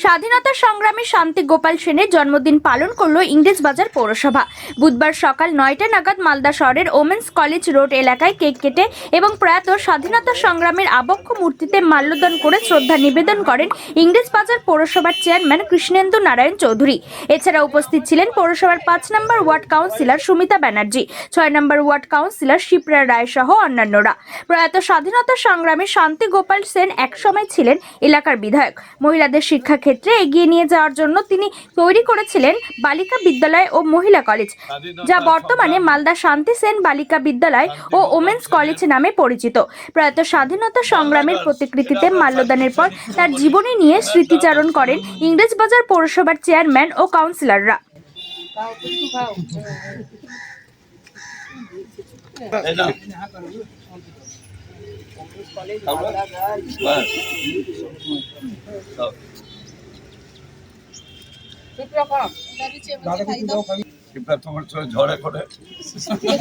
স্বাধীনতা সংগ্রামী শান্তি গোপাল সেনের জন্মদিন পালন করল ইংরেজবাজার পৌরসভা। বুধবার সকাল 9টা নাগাদ মালদা শহরের ওমেন্স কলেজ রোড এলাকায় কেক কেটে এবং প্রয়াত স্বাধীনতা সংগ্রামের আবক্ষ মূর্তিতে মাল্যদান করে শ্রদ্ধা নিবেদন করেন ইংরেজবাজার পৌরসভার চেয়ারম্যান কৃষ্ণেন্দু নারায়ণ চৌধুরী। এছাড়া উপস্থিত ছিলেন পৌরসভার 5 নম্বর ওয়ার্ড কাউন্সিলর সুমিতা ব্যানার্জি, 6 নম্বর ওয়ার্ড কাউন্সিলর শিপ্রা রায় সহ অন্যান্যরা। প্রয়াত স্বাধীনতা সংগ্রামী শান্তি গোপাল সেন একসময় ছিলেন এলাকার বিধায়ক। মহিলাদের শিক্ষা ক্ষেত্রে এগিয়ে নিয়ে যাওয়ার জন্য তিনি তৈরি করেছিলেন বালিকা বিদ্যালয় ও মহিলা কলেজ, যা বর্তমানে মালদা শান্তি সেন বালিকা বিদ্যালয় ও ওমেন্স কলেজ নামে পরিচিত। প্রয়াত স্বাধীনতা সংগ্রামের প্রতিকৃতিতে মাল্যদানের পর তার জীবনী নিয়ে স্মৃতিচারণ করেন ইংরেজবাজার পৌরসভার চেয়ারম্যান ও কাউন্সিলররা।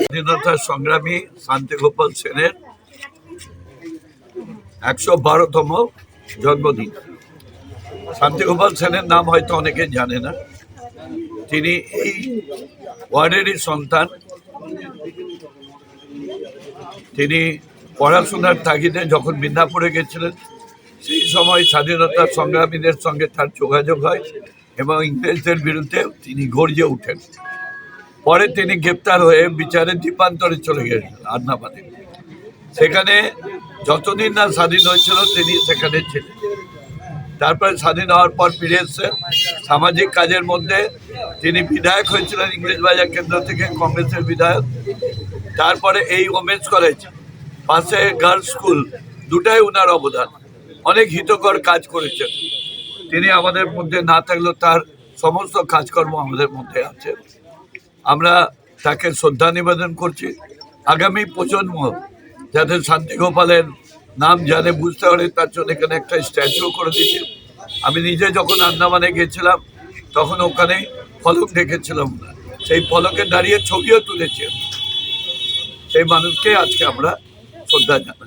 স্বাধীনতা সংগ্রামী শান্তি গোপাল সেনের 112তম জন্মদিন। শান্তি গোপাল সেনের নাম হয়তো অনেকে জানে না। তিনি এই ওয়ার্ডেরই সন্তান। তিনি পড়াশোনার তাগিদে যখন মিদনাপুরে গেছিলেন, সেই সময় স্বাধীনতা সংগ্রামীদের সঙ্গে তার যোগাযোগ হয় এবং ইংরেজদের বিরুদ্ধে তিনি গর্জে উঠেন। পরে তিনি গ্রেপ্তার হয়ে বিচারের দ্বীপান্তরে চলে গেছেন আন্দামানে। সেখানে যতদিন না স্বাধীন হয়েছিল তিনি সেখানে ছিলেন। তারপরে স্বাধীন হওয়ার পর ফিরে এসেছেন। সামাজিক কাজের মধ্যে তিনি বিধায়ক হয়েছিলেন ইংরেজবাজার কেন্দ্র থেকে, কংগ্রেসের বিধায়ক। তারপরে এই ওমেন্স কলেজ, পাশে গার্লস স্কুল, দুটাই ওনার অবদান। অনেক হিতকর কাজ করেছেন তিনি। আমাদের মধ্যে না থাকলেও তার সমস্ত কাজকর্ম আমাদের মধ্যে আছে। আমরা তাকে শ্রদ্ধা নিবেদন করছি। আগামী প্রজন্ম যাতে শান্তি গোপালের নাম জানে, বুঝতে পারে, তার জন্য এখানে একটা স্ট্যাচু করে দিচ্ছি। আমি নিজে যখন আন্দামানে গেছিলাম তখন ওখানে ফলক দেখেছিলাম, সেই ফলকে দাঁড়িয়ে ছবিও তুলেছি। সেই মানুষকে আজকে আমরা শ্রদ্ধা জানাই।